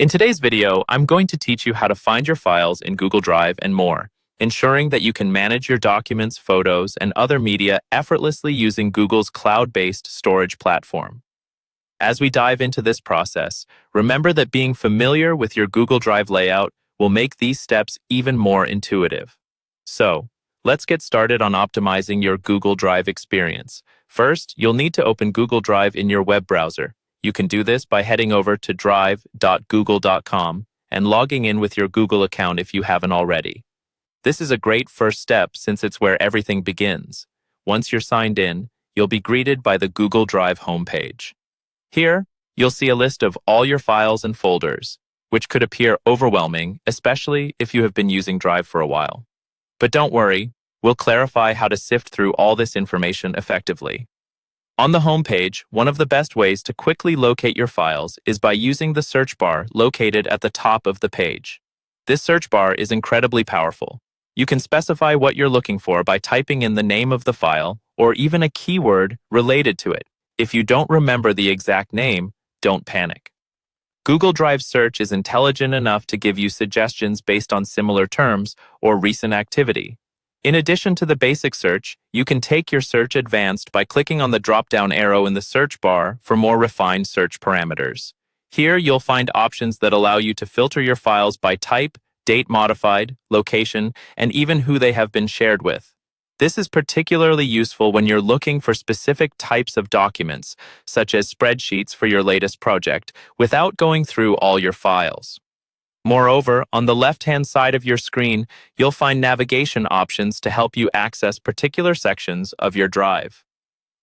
In today's video, I'm going to teach you how to find your files in Google Drive and more, ensuring that you can manage your documents, photos, and other media effortlessly using Google's cloud-based storage platform. As we dive into this process, remember that being familiar with your Google Drive layout will make these steps even more intuitive. So, let's get started on optimizing your Google Drive experience. First, you'll need to open Google Drive in your web browser. You can do this by heading over to drive.google.com and logging in with your Google account if you haven't already. This is a great first step since it's where everything begins. Once you're signed in, you'll be greeted by the Google Drive homepage. Here, you'll see a list of all your files and folders, which could appear overwhelming, especially if you have been using Drive for a while. But don't worry, we'll clarify how to sift through all this information effectively. On the homepage, one of the best ways to quickly locate your files is by using the search bar located at the top of the page. This search bar is incredibly powerful. You can specify what you're looking for by typing in the name of the file or even a keyword related to it. If you don't remember the exact name, don't panic. Google Drive Search is intelligent enough to give you suggestions based on similar terms or recent activity. In addition to the basic search, you can take your search advanced by clicking on the drop-down arrow in the search bar for more refined search parameters. Here, you'll find options that allow you to filter your files by type, date modified, location, and even who they have been shared with. This is particularly useful when you're looking for specific types of documents, such as spreadsheets for your latest project, without going through all your files. Moreover, on the left-hand side of your screen, you'll find navigation options to help you access particular sections of your drive.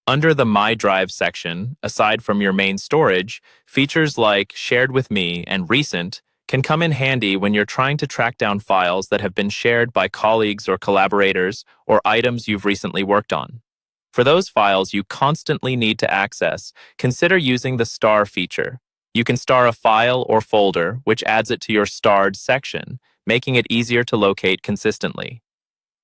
Under the My Drive section, aside from your main storage, features like Shared with Me and Recent can come in handy when you're trying to track down files that have been shared by colleagues or collaborators or items you've recently worked on. For those files you constantly need to access, consider using the star feature. You can star a file or folder, which adds it to your starred section, making it easier to locate consistently.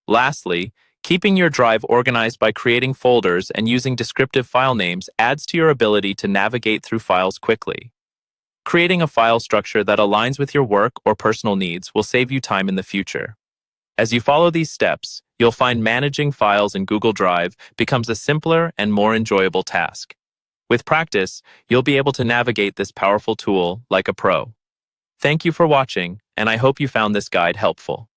Lastly, keeping your drive organized by creating folders and using descriptive file names adds to your ability to navigate through files quickly. Creating a file structure that aligns with your work or personal needs will save you time in the future. As you follow these steps, you'll find managing files in Google Drive becomes a simpler and more enjoyable task. With practice, you'll be able to navigate this powerful tool like a pro. Thank you for watching, and I hope you found this guide helpful.